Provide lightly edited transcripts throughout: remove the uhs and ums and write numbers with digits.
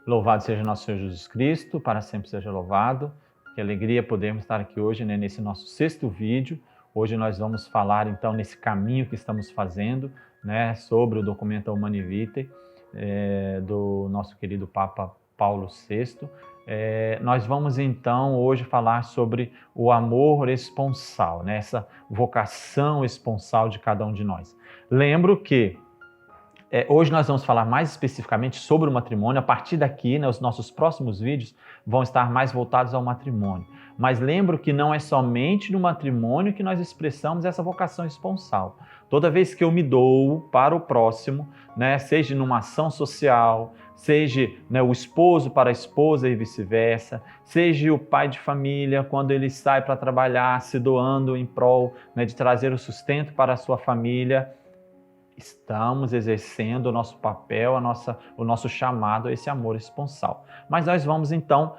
Louvado seja nosso Senhor Jesus Cristo, para sempre seja louvado. Que alegria podermos estar aqui hoje, nesse nosso 6º vídeo. Hoje nós vamos falar, então, nesse caminho que estamos fazendo, sobre o documento Humanae Vitae, do nosso querido Papa Paulo VI. Nós vamos, então, hoje falar sobre o amor esponsal, essa vocação esponsal de cada um de nós. Lembro que hoje nós vamos falar mais especificamente sobre o matrimônio. A partir daqui, os nossos próximos vídeos vão estar mais voltados ao matrimônio. Mas lembro que não é somente no matrimônio que nós expressamos essa vocação esponsal. Toda vez que eu me dou para o próximo, seja numa ação social, seja o esposo para a esposa e vice-versa, seja o pai de família, quando ele sai para trabalhar, se doando em prol de trazer o sustento para a sua família, estamos exercendo o nosso papel, o nosso chamado a esse amor esponsal. Mas nós vamos então,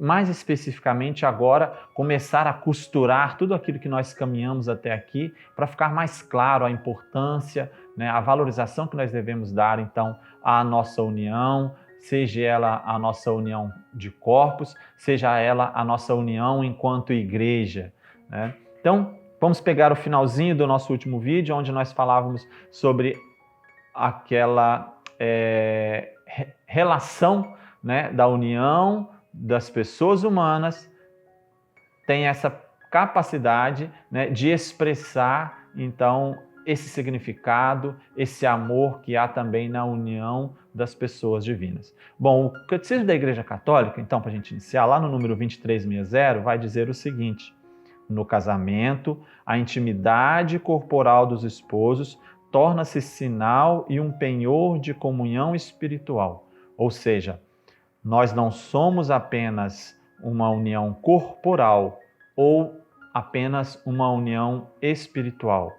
mais especificamente agora, começar a costurar tudo aquilo que nós caminhamos até aqui, para ficar mais claro a importância, a valorização que nós devemos dar então à nossa união, seja ela a nossa união de corpos, seja ela a nossa união enquanto igreja. Então, vamos pegar o finalzinho do nosso último vídeo, onde nós falávamos sobre aquela relação da união das pessoas humanas, tem essa capacidade de expressar, então, esse significado, esse amor que há também na união das pessoas divinas. Bom, o Catecismo da Igreja Católica, então, para a gente iniciar, lá no número 2360, vai dizer o seguinte: no casamento, a intimidade corporal dos esposos torna-se sinal e um penhor de comunhão espiritual. Ou seja, nós não somos apenas uma união corporal ou apenas uma união espiritual.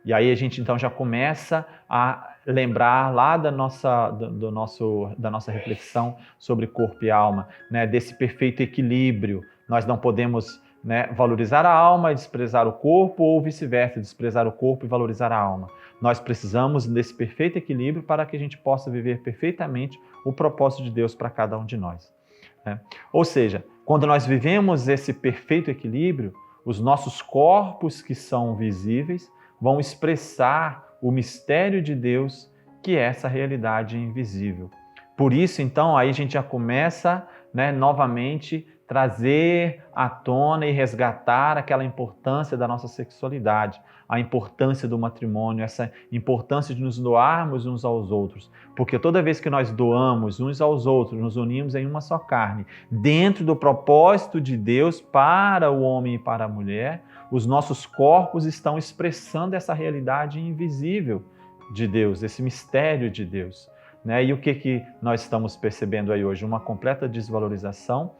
E aí a gente então já começa a lembrar lá da nossa reflexão sobre corpo e alma, desse perfeito equilíbrio. Nós não podemos valorizar a alma e desprezar o corpo, ou vice-versa, desprezar o corpo e valorizar a alma. Nós precisamos desse perfeito equilíbrio para que a gente possa viver perfeitamente o propósito de Deus para cada um de nós. Ou seja, quando nós vivemos esse perfeito equilíbrio, os nossos corpos que são visíveis vão expressar o mistério de Deus, que é essa realidade invisível. Por isso, então, aí a gente já começa novamente trazer à tona e resgatar aquela importância da nossa sexualidade, a importância do matrimônio, essa importância de nos doarmos uns aos outros. Porque toda vez que nós doamos uns aos outros, nos unimos em uma só carne, dentro do propósito de Deus para o homem e para a mulher, os nossos corpos estão expressando essa realidade invisível de Deus, esse mistério de Deus. E o que nós estamos percebendo aí hoje? Uma completa desvalorização,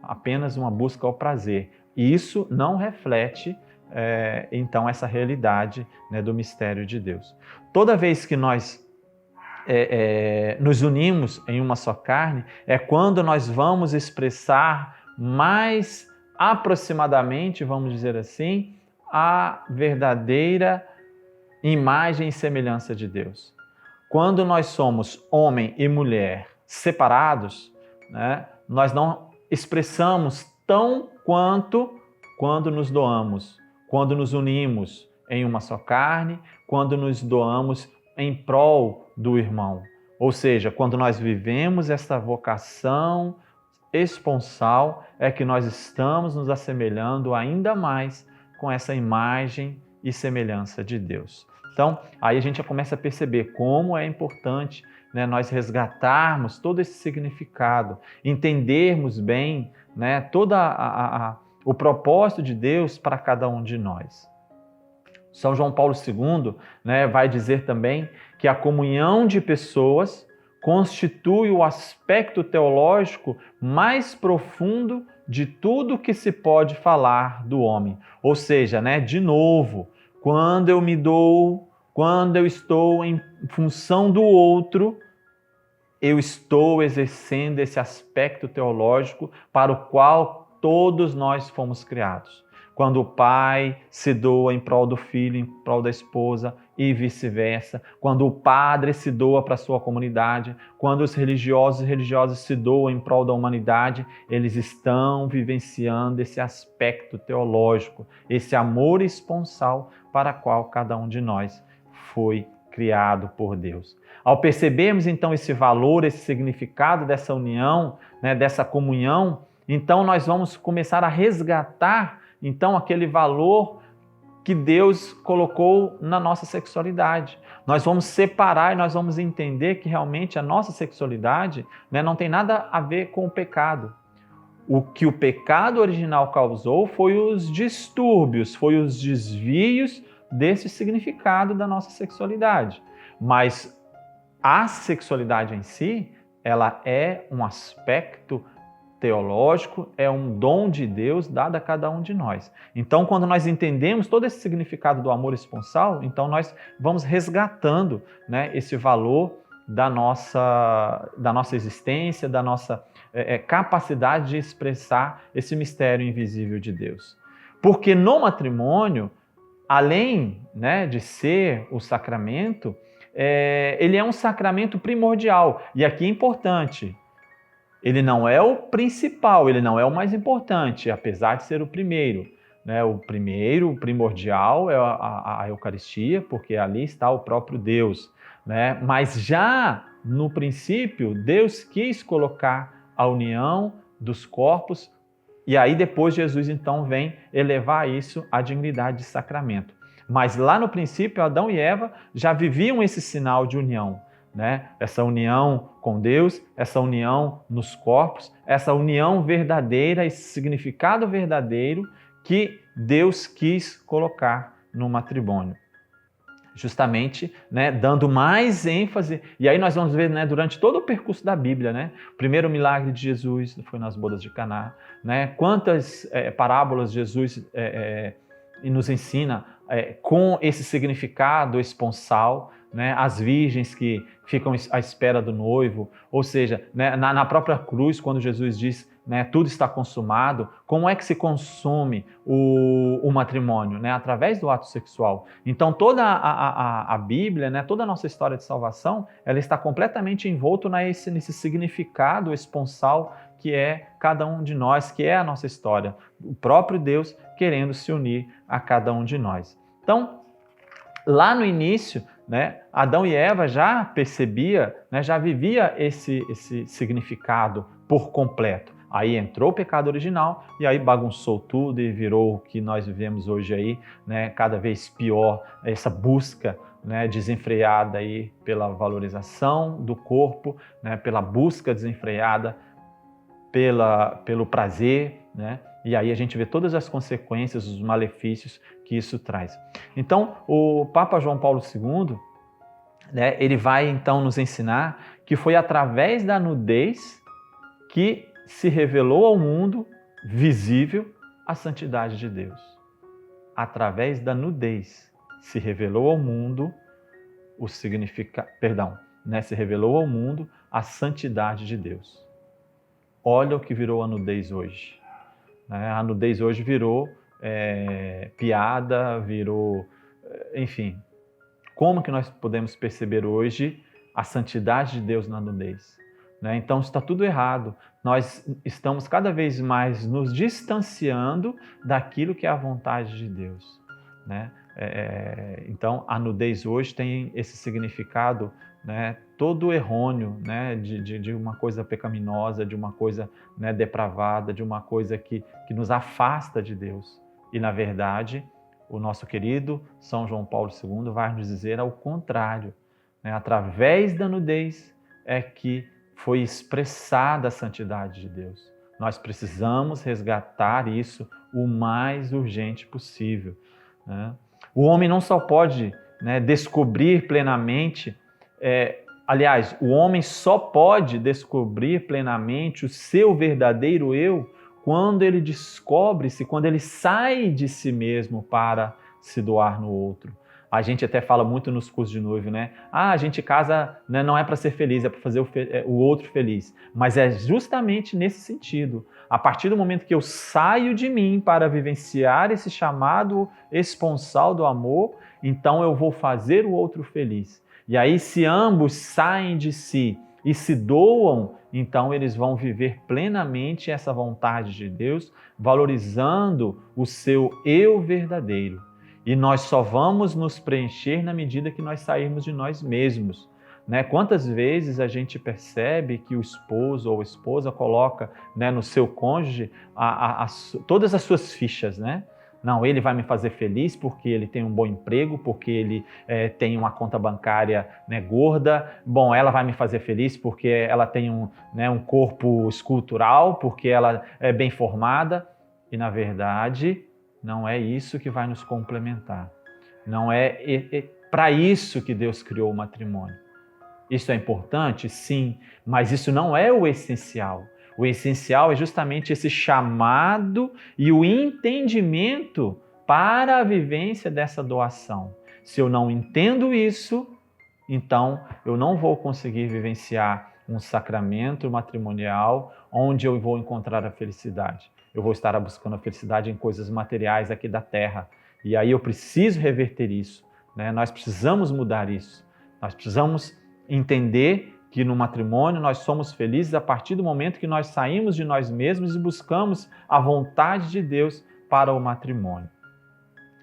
apenas uma busca ao prazer. E isso não reflete, então, essa realidade do mistério de Deus. Toda vez que nós nos unimos em uma só carne, é quando nós vamos expressar mais aproximadamente, vamos dizer assim, a verdadeira imagem e semelhança de Deus. Quando nós somos homem e mulher separados, nós não expressamos tão quanto quando nos doamos, quando nos unimos em uma só carne, quando nos doamos em prol do irmão. Ou seja, quando nós vivemos essa vocação esponsal, é que nós estamos nos assemelhando ainda mais com essa imagem e semelhança de Deus. Então, aí a gente já começa a perceber como é importante nós resgatarmos todo esse significado, entendermos bem todo o propósito de Deus para cada um de nós. São João Paulo II vai dizer também que a comunhão de pessoas constitui o aspecto teológico mais profundo de tudo que se pode falar do homem. Ou seja, de novo, quando eu me dou, quando eu estou em função do outro, eu estou exercendo esse aspecto teológico para o qual todos nós fomos criados. Quando o pai se doa em prol do filho, em prol da esposa, e vice-versa. Quando o padre se doa para a sua comunidade, quando os religiosos e religiosas se doam em prol da humanidade, eles estão vivenciando esse aspecto teológico, esse amor esponsal para o qual cada um de nós foi criado por Deus. Ao percebermos então esse valor, esse significado dessa união, né, dessa comunhão, então nós vamos começar a resgatar então aquele valor que Deus colocou na nossa sexualidade. Nós vamos separar e nós vamos entender que realmente a nossa sexualidade, né, não tem nada a ver com o pecado. O que o pecado original causou foi os distúrbios, foi os desvios desse significado da nossa sexualidade. Mas a sexualidade em si, ela é um aspecto teológico, é um dom de Deus dado a cada um de nós. Então, quando nós entendemos todo esse significado do amor esponsal, então nós vamos resgatando, né, esse valor da nossa existência, da nossa capacidade de expressar esse mistério invisível de Deus. Porque no matrimônio, além, né, de ser o sacramento, ele é um sacramento primordial. E aqui é importante, ele não é o principal, ele não é o mais importante, apesar de ser o primeiro. Né? O primeiro, o primordial, é a Eucaristia, porque ali está o próprio Deus. Né? Mas já no princípio, Deus quis colocar a união dos corpos, e aí depois Jesus então vem elevar isso à dignidade de sacramento. Mas lá no princípio, Adão e Eva já viviam esse sinal de união. Né? Essa união com Deus, essa união nos corpos, essa união verdadeira, esse significado verdadeiro que Deus quis colocar no matrimônio. Justamente, né, dando mais ênfase, e aí nós vamos ver, né, durante todo o percurso da Bíblia, né, o primeiro milagre de Jesus foi nas bodas de Caná, né, quantas parábolas Jesus nos ensina com esse significado esponsal, né, as virgens que ficam à espera do noivo, ou seja, né, na própria cruz, quando Jesus diz, né, tudo está consumado, como é que se consome o matrimônio? Né, através do ato sexual. Então toda a Bíblia, né, toda a nossa história de salvação, ela está completamente envolta nesse significado esponsal que é cada um de nós, que é a nossa história. O próprio Deus querendo se unir a cada um de nós. Então, lá no início, né, Adão e Eva já percebia, né, já vivia esse significado por completo. Aí entrou o pecado original e aí bagunçou tudo e virou o que nós vivemos hoje aí, né, cada vez pior, essa busca, né, desenfreada aí pela valorização do corpo, né, pela busca desenfreada pelo prazer, né? E aí a gente vê todas as consequências, os malefícios que isso traz. Então, o Papa João Paulo II, né, ele vai então nos ensinar que foi através da nudez que se revelou ao mundo visível a santidade de Deus. Através da nudez se revelou ao mundo se revelou ao mundo a santidade de Deus. Olha o que virou a nudez hoje. A nudez hoje virou piada, virou... Enfim, como que nós podemos perceber hoje a santidade de Deus na nudez? Então está tudo errado. Nós estamos cada vez mais nos distanciando daquilo que é a vontade de Deus. Então a nudez hoje tem esse significado, né, todo errôneo, né, de uma coisa pecaminosa, de uma coisa, né, depravada, de uma coisa que nos afasta de Deus. E na verdade, o nosso querido São João Paulo II vai nos dizer ao contrário. Né? Através da nudez é que foi expressada a santidade de Deus. Nós precisamos resgatar isso o mais urgente possível. Né? O homem não só pode, né, descobrir plenamente, aliás, o homem só pode descobrir plenamente o seu verdadeiro eu quando ele descobre-se, quando ele sai de si mesmo para se doar no outro. A gente até fala muito nos cursos de noivo, né? A gente casa, né, não é para ser feliz, é para fazer o outro feliz. Mas é justamente nesse sentido. A partir do momento que eu saio de mim para vivenciar esse chamado esponsal do amor, então eu vou fazer o outro feliz. E aí, se ambos saem de si e se doam, então eles vão viver plenamente essa vontade de Deus, valorizando o seu eu verdadeiro. E nós só vamos nos preencher na medida que nós sairmos de nós mesmos. Né? Quantas vezes a gente percebe que o esposo ou a esposa coloca, né, no seu cônjuge todas as suas fichas, né? Não, ele vai me fazer feliz porque ele tem um bom emprego, porque ele tem uma conta bancária, né, gorda. Bom, ela vai me fazer feliz porque ela tem um corpo escultural, porque ela é bem formada. E, na verdade, não é isso que vai nos complementar. Não é para isso que Deus criou o matrimônio. Isso é importante? Sim, mas isso não é o essencial. O essencial é justamente esse chamado e o entendimento para a vivência dessa doação. Se eu não entendo isso, então eu não vou conseguir vivenciar um sacramento matrimonial onde eu vou encontrar a felicidade. Eu vou estar buscando a felicidade em coisas materiais aqui da terra. E aí eu preciso reverter isso, né? Nós precisamos mudar isso. Nós precisamos entender que no matrimônio nós somos felizes a partir do momento que nós saímos de nós mesmos e buscamos a vontade de Deus para o matrimônio.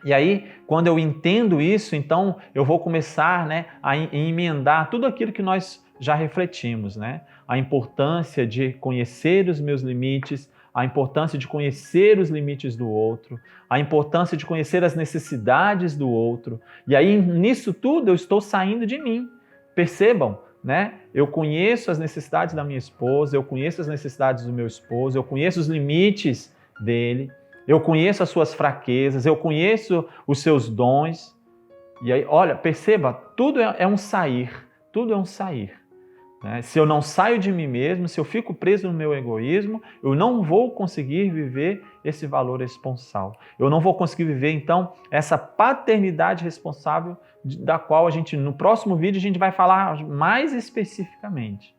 E aí, quando eu entendo isso, então eu vou começar, né, a emendar tudo aquilo que nós já refletimos, né? A importância de conhecer os meus limites, a importância de conhecer os limites do outro, a importância de conhecer as necessidades do outro. E aí, nisso tudo, eu estou saindo de mim. Percebam, né? Eu conheço as necessidades da minha esposa, eu conheço as necessidades do meu esposo, eu conheço os limites dele, eu conheço as suas fraquezas, eu conheço os seus dons. E aí, olha, perceba, tudo é um sair, tudo é um sair. Né? Se eu não saio de mim mesmo, se eu fico preso no meu egoísmo, eu não vou conseguir viver esse valor esponsal. Eu não vou conseguir viver, então, essa paternidade responsável da qual a gente, no próximo vídeo, a gente vai falar mais especificamente.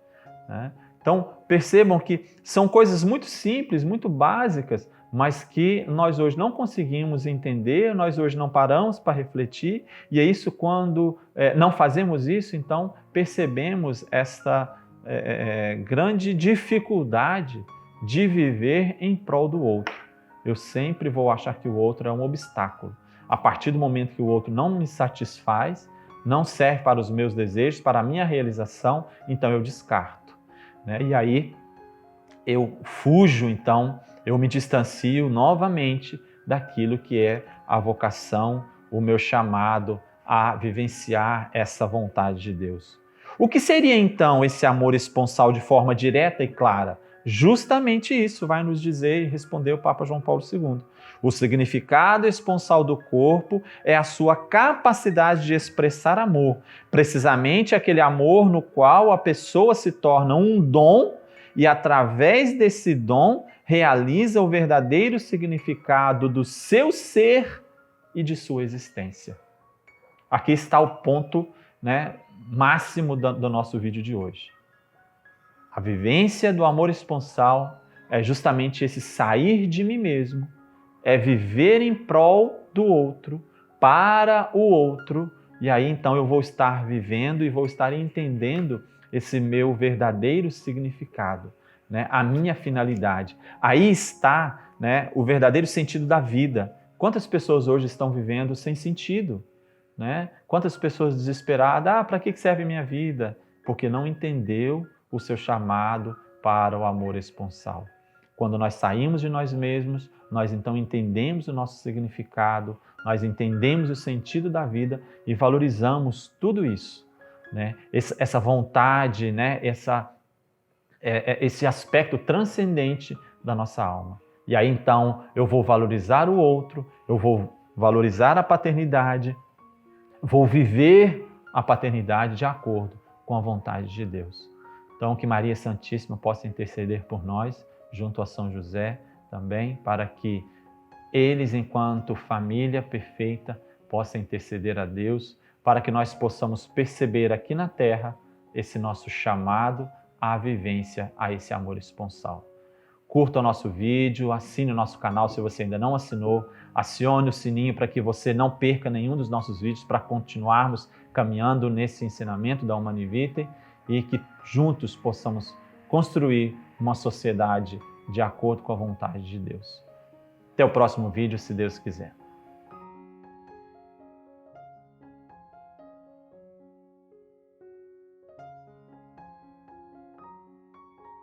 Né? Então, percebam que são coisas muito simples, muito básicas, mas que nós hoje não conseguimos entender, nós hoje não paramos para refletir, e é isso quando não fazemos isso, então percebemos esta grande dificuldade de viver em prol do outro. Eu sempre vou achar que o outro é um obstáculo. A partir do momento que o outro não me satisfaz, não serve para os meus desejos, para a minha realização, então eu descarto. Né? E aí eu fujo, então, eu me distancio novamente daquilo que é a vocação, o meu chamado a vivenciar essa vontade de Deus. O que seria então esse amor esponsal de forma direta e clara? Justamente isso vai nos dizer e responder o Papa João Paulo II. O significado esponsal do corpo é a sua capacidade de expressar amor, precisamente aquele amor no qual a pessoa se torna um dom e, através desse dom, realiza o verdadeiro significado do seu ser e de sua existência. Aqui está o ponto, né, máximo do nosso vídeo de hoje. A vivência do amor esponsal é justamente esse sair de mim mesmo, é viver em prol do outro, para o outro, e aí então eu vou estar vivendo e vou estar entendendo esse meu verdadeiro significado, né? A minha finalidade. Aí está, né, o verdadeiro sentido da vida. Quantas pessoas hoje estão vivendo sem sentido? Né? Quantas pessoas desesperadas, para que serve minha vida? Porque não entendeu o seu chamado para o amor esponsal. Quando nós saímos de nós mesmos, nós então entendemos o nosso significado, nós entendemos o sentido da vida e valorizamos tudo isso. Né? Essa vontade, né? Esse aspecto transcendente da nossa alma. E aí então eu vou valorizar o outro, eu vou valorizar a paternidade, vou viver a paternidade de acordo com a vontade de Deus. Então, que Maria Santíssima possa interceder por nós, junto a São José também, para que eles, enquanto família perfeita, possa interceder a Deus para que nós possamos perceber aqui na terra esse nosso chamado à vivência, a esse amor esponsal. Curta o nosso vídeo, assine o nosso canal se você ainda não assinou, acione o sininho para que você não perca nenhum dos nossos vídeos, para continuarmos caminhando nesse ensinamento da Humanae Vitae e que juntos possamos construir uma sociedade de acordo com a vontade de Deus. Até o próximo vídeo, se Deus quiser.